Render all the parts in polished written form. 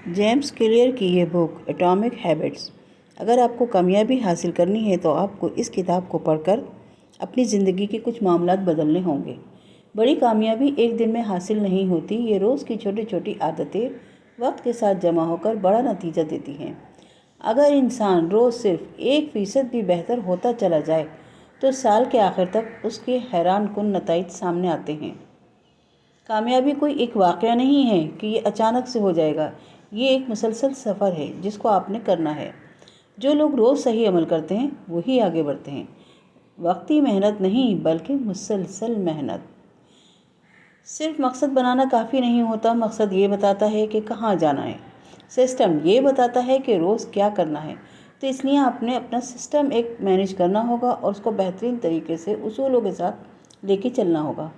James clear کی یہ بک atomic habits. اگر آپ کو کامیابی حاصل کرنی ہے تو آپ کو اس کتاب کو پڑھ کر اپنی زندگی کے کچھ معاملات بدلنے ہوں گے۔ بڑی کامیابی ایک دن میں حاصل نہیں ہوتی، یہ روز کی چھوٹی چھوٹی عادتیں وقت کے ساتھ جمع ہو کر بڑا نتیجہ دیتی ہیں۔ اگر انسان روز صرف 1% بھی بہتر ہوتا چلا جائے تو سال کے آخر تک اس کے حیران کن نتائج سامنے آتے ہیں۔ کامیابی کوئی ایک واقعہ نہیں ہے کہ یہ اچانک سے ہو جائے گا، یہ ایک مسلسل سفر ہے جس کو آپ نے کرنا ہے۔ جو لوگ روز صحیح عمل کرتے ہیں وہی آگے بڑھتے ہیں۔ وقتی محنت نہیں بلکہ مسلسل محنت۔ صرف مقصد بنانا کافی نہیں ہوتا، مقصد یہ بتاتا ہے کہ کہاں جانا ہے، سسٹم یہ بتاتا ہے کہ روز کیا کرنا ہے۔ تو اس لیے آپ نے اپنا سسٹم ایک مینیج کرنا ہوگا اور اس کو بہترین طریقے سے اصولوں کے ساتھ لے کے چلنا ہوگا۔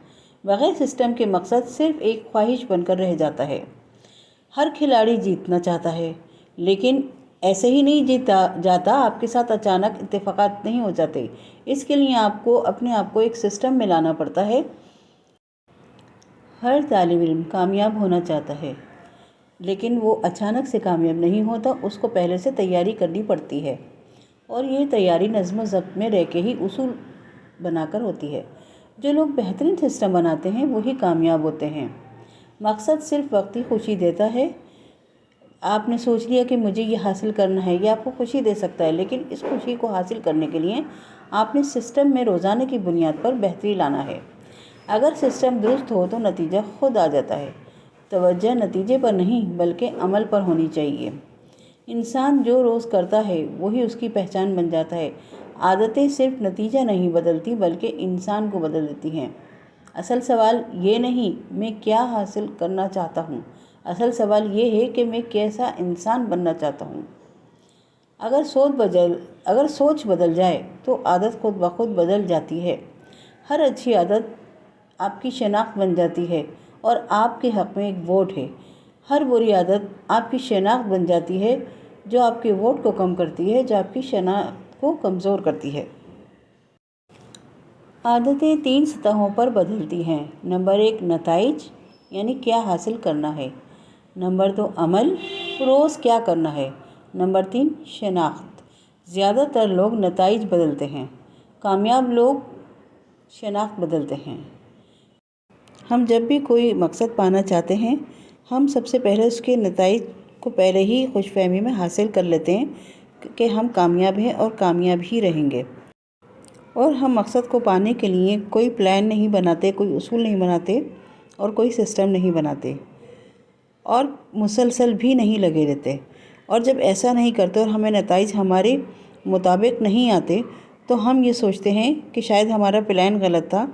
بغیر سسٹم کے مقصد صرف ایک خواہش بن کر رہ جاتا ہے۔ ہر کھلاڑی جیتنا چاہتا ہے لیکن ایسے ہی نہیں جیتا جاتا، آپ کے ساتھ اچانک اتفاقات نہیں ہو جاتے۔ اس کے لیے آپ کو اپنے آپ کو ایک سسٹم میں لانا پڑتا ہے۔ ہر طالب علم کامیاب ہونا چاہتا ہے لیکن وہ اچانک سے کامیاب نہیں ہوتا، اس کو پہلے سے تیاری کرنی پڑتی ہے، اور یہ تیاری نظم و ضبط میں رہ کے ہی اصول بنا کر ہوتی ہے۔ جو لوگ بہترین سسٹم بناتے ہیں وہی کامیاب ہوتے ہیں۔ مقصد صرف وقتی خوشی دیتا ہے۔ آپ نے سوچ لیا کہ مجھے یہ حاصل کرنا ہے، یہ آپ کو خوشی دے سکتا ہے، لیکن اس خوشی کو حاصل کرنے کے لیے آپ نے سسٹم میں روزانہ کی بنیاد پر بہتری لانا ہے۔ اگر سسٹم درست ہو تو نتیجہ خود آ جاتا ہے۔ توجہ نتیجے پر نہیں بلکہ عمل پر ہونی چاہیے۔ انسان جو روز کرتا ہے وہی اس کی پہچان بن جاتا ہے۔ عادتیں صرف نتیجہ نہیں بدلتی بلکہ انسان کو بدل دیتی ہیں۔ اصل سوال یہ نہیں میں کیا حاصل کرنا چاہتا ہوں، اصل سوال یہ ہے کہ میں کیسا انسان بننا چاہتا ہوں۔ اگر سوچ بدل جائے تو عادت خود بخود بدل جاتی ہے۔ ہر اچھی عادت آپ کی شناخت بن جاتی ہے اور آپ کے حق میں ایک ووٹ ہے۔ ہر بری عادت آپ کی شناخت بن جاتی ہے جو آپ کے ووٹ کو کم کرتی ہے، جو آپ کی شناخت کو کمزور کرتی ہے۔ عادتیں 3 سطحوں پر بدلتی ہیں۔ نمبر 1 نتائج، یعنی کیا حاصل کرنا ہے۔ نمبر 2 عمل، روز کیا کرنا ہے۔ نمبر 3 شناخت۔ زیادہ تر لوگ نتائج بدلتے ہیں، کامیاب لوگ شناخت بدلتے ہیں۔ ہم جب بھی کوئی مقصد پانا چاہتے ہیں ہم سب سے پہلے اس کے نتائج کو پہلے ہی خوش فہمی میں حاصل کر لیتے ہیں کہ ہم کامیاب ہیں اور کامیاب ہی رہیں گے، اور ہم مقصد کو پانے کے لیے کوئی پلان نہیں بناتے، کوئی اصول نہیں بناتے اور کوئی سسٹم نہیں بناتے، اور مسلسل بھی نہیں لگے رہتے۔ اور جب ایسا نہیں کرتے اور ہمیں نتائج ہمارے مطابق نہیں آتے تو ہم یہ سوچتے ہیں کہ شاید ہمارا پلان غلط تھا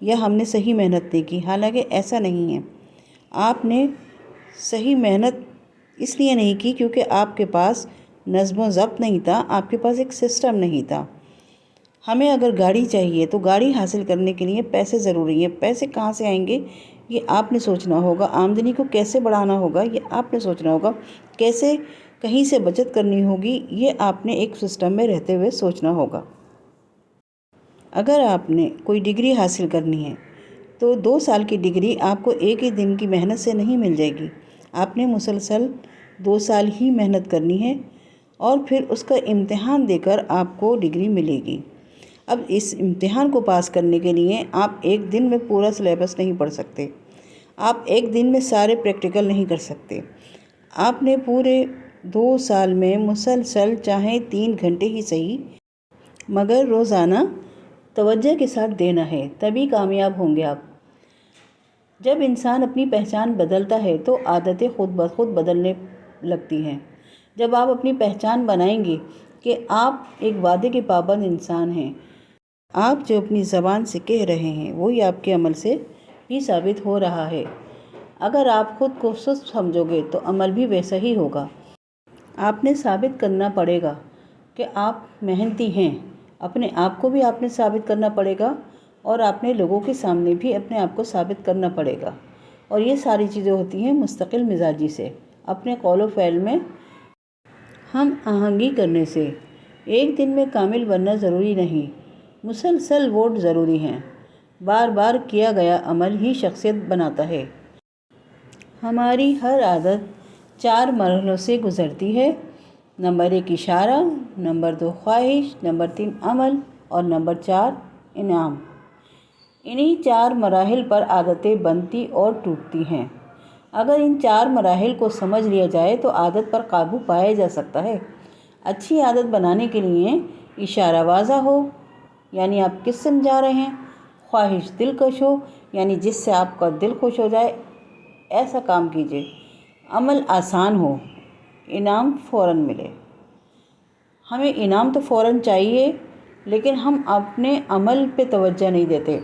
یا ہم نے صحیح محنت نہیں کی، حالانکہ ایسا نہیں ہے۔ آپ نے صحیح محنت اس لیے نہیں کی کیونکہ آپ کے پاس نظم و ضبط نہیں تھا، آپ کے پاس ایک سسٹم نہیں تھا۔ ہمیں اگر گاڑی چاہیے تو گاڑی حاصل کرنے کے لیے پیسے ضروری ہیں۔ پیسے کہاں سے آئیں گے یہ آپ نے سوچنا ہوگا۔ آمدنی کو کیسے بڑھانا ہوگا یہ آپ نے سوچنا ہوگا۔ کیسے کہیں سے بچت کرنی ہوگی یہ آپ نے ایک سسٹم میں رہتے ہوئے سوچنا ہوگا۔ اگر آپ نے کوئی ڈگری حاصل کرنی ہے تو 2 سال کی ڈگری آپ کو ایک ہی دن کی محنت سے نہیں مل جائے گی۔ آپ نے مسلسل 2 سال ہی محنت کرنی ہے اور پھر اس کا امتحان دے کر آپ کو ڈگری ملے گی۔ اب اس امتحان کو پاس کرنے کے لیے آپ ایک دن میں پورا سلیبس نہیں پڑھ سکتے، آپ ایک دن میں سارے پریکٹیکل نہیں کر سکتے۔ آپ نے پورے 2 سال میں مسلسل چاہے 3 گھنٹے ہی صحیح مگر روزانہ توجہ کے ساتھ دینا ہے، تبھی کامیاب ہوں گے آپ۔ جب انسان اپنی پہچان بدلتا ہے تو عادتیں خود بخود بدلنے لگتی ہیں۔ جب آپ اپنی پہچان بنائیں گے کہ آپ ایک وعدے کے پابند انسان ہیں، آپ جو اپنی زبان سے کہہ رہے ہیں وہی آپ کے عمل سے بھی ثابت ہو رہا ہے۔ اگر آپ خود کو سست سمجھو گے تو عمل بھی ویسا ہی ہوگا۔ آپ نے ثابت کرنا پڑے گا کہ آپ محنتی ہیں، اپنے آپ کو بھی آپ نے ثابت کرنا پڑے گا اور آپ نے لوگوں کے سامنے بھی اپنے آپ کو ثابت کرنا پڑے گا، اور یہ ساری چیزیں ہوتی ہیں مستقل مزاجی سے، اپنے قول و فعل میں ہم آہنگی کرنے سے۔ ایک دن میں کامل بننا ضروری نہیں، مسلسل ووٹ ضروری ہیں۔ بار بار کیا گیا عمل ہی شخصیت بناتا ہے۔ ہماری ہر عادت 4 مرحلوں سے گزرتی ہے۔ نمبر 1 اشارہ، نمبر 2 خواہش، نمبر 3 عمل اور نمبر 4 انعام۔ انہی 4 مراحل پر عادتیں بنتی اور ٹوٹتی ہیں۔ اگر ان 4 مراحل کو سمجھ لیا جائے تو عادت پر قابو پایا جا سکتا ہے۔ اچھی عادت بنانے کے لیے اشارہ واضح ہو، یعنی آپ کس سمجھا رہے ہیں۔ خواہش دلکش ہو، یعنی جس سے آپ کا دل خوش ہو جائے ایسا کام کیجیے۔ عمل آسان ہو، انعام فوراً ملے۔ ہمیں انعام تو فوراً چاہیے، لیکن ہم اپنے عمل پہ توجہ نہیں دیتے۔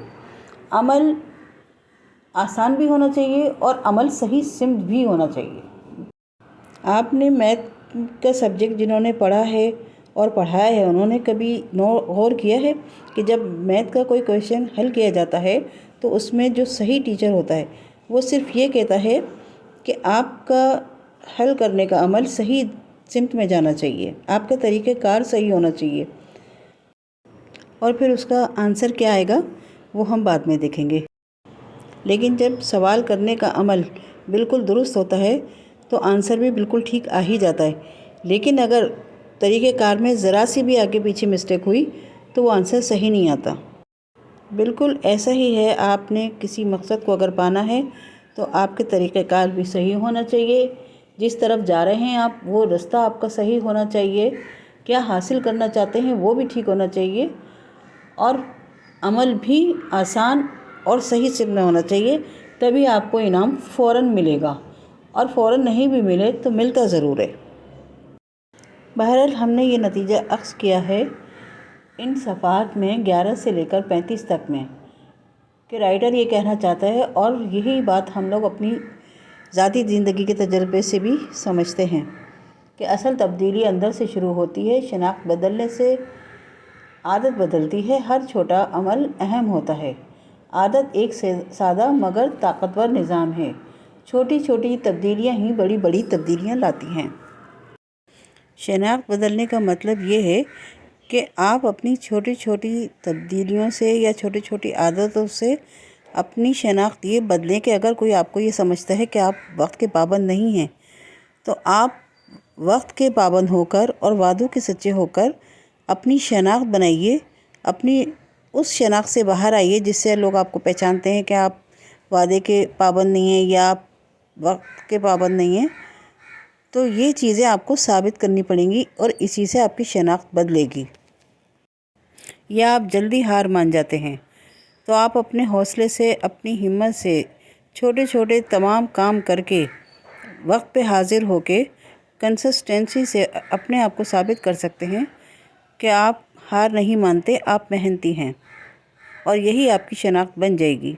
عمل آسان بھی ہونا چاہیے اور عمل صحیح سمت بھی ہونا چاہیے۔ آپ نے میتھ کا سبجیکٹ جنہوں نے پڑھا ہے اور پڑھایا ہے، انہوں نے کبھی غور کیا ہے کہ جب میتھ کا کوئی کویشچن حل کیا جاتا ہے تو اس میں جو صحیح ٹیچر ہوتا ہے وہ صرف یہ کہتا ہے کہ آپ کا حل کرنے کا عمل صحیح سمت میں جانا چاہیے، آپ کا طریقہ کار صحیح ہونا چاہیے، اور پھر اس کا آنسر کیا آئے گا وہ ہم بعد میں دیکھیں گے۔ لیکن جب سوال کرنے کا عمل بالکل درست ہوتا ہے تو آنسر بھی بالکل ٹھیک آ ہی جاتا ہے، لیکن اگر طریقہ کار میں ذرا سی بھی آگے پیچھے مسٹیک ہوئی تو وہ آنسر صحیح نہیں آتا۔ بالکل ایسا ہی ہے، آپ نے کسی مقصد کو اگر پانا ہے تو آپ کے طریقہ کار بھی صحیح ہونا چاہیے، جس طرف جا رہے ہیں آپ وہ رستہ آپ کا صحیح ہونا چاہیے، کیا حاصل کرنا چاہتے ہیں وہ بھی ٹھیک ہونا چاہیے، اور عمل بھی آسان اور صحیح سمت میں ہونا چاہیے، تبھی آپ کو انعام فوراً ملے گا، اور فوراً نہیں بھی ملے تو ملتا ضرور ہے۔ بہرحال ہم نے یہ نتیجہ اخذ کیا ہے ان صفحات میں 11 سے لے کر 35 تک میں کہ رائٹر یہ کہنا چاہتا ہے، اور یہی بات ہم لوگ اپنی ذاتی زندگی کے تجربے سے بھی سمجھتے ہیں کہ اصل تبدیلی اندر سے شروع ہوتی ہے۔ شناخت بدلنے سے عادت بدلتی ہے، ہر چھوٹا عمل اہم ہوتا ہے۔ عادت ایک سادہ مگر طاقتور نظام ہے، چھوٹی چھوٹی تبدیلیاں ہی بڑی بڑی تبدیلیاں لاتی ہیں۔ شناخت بدلنے کا مطلب یہ ہے کہ آپ اپنی چھوٹی چھوٹی تبدیلیوں سے یا چھوٹی چھوٹی عادتوں سے اپنی شناخت یہ بدلیں کہ اگر کوئی آپ کو یہ سمجھتا ہے کہ آپ وقت کے پابند نہیں ہیں تو آپ وقت کے پابند ہو کر اور وعدوں کے سچے ہو کر اپنی شناخت بنائیے، اپنی اس شناخت سے باہر آئیے جس سے لوگ آپ کو پہچانتے ہیں کہ آپ وعدے کے پابند نہیں ہیں یا آپ وقت کے پابند نہیں ہیں۔ تو یہ چیزیں آپ کو ثابت کرنی پڑیں گی اور اسی سے آپ کی شناخت بدلے گی۔ یا آپ جلدی ہار مان جاتے ہیں تو آپ اپنے حوصلے سے، اپنی ہمت سے چھوٹے چھوٹے تمام کام کر کے وقت پہ حاضر ہو کے کنسسٹنسی سے اپنے آپ کو ثابت کر سکتے ہیں کہ آپ ہار نہیں مانتے، آپ محنتی ہیں، اور یہی آپ کی شناخت بن جائے گی۔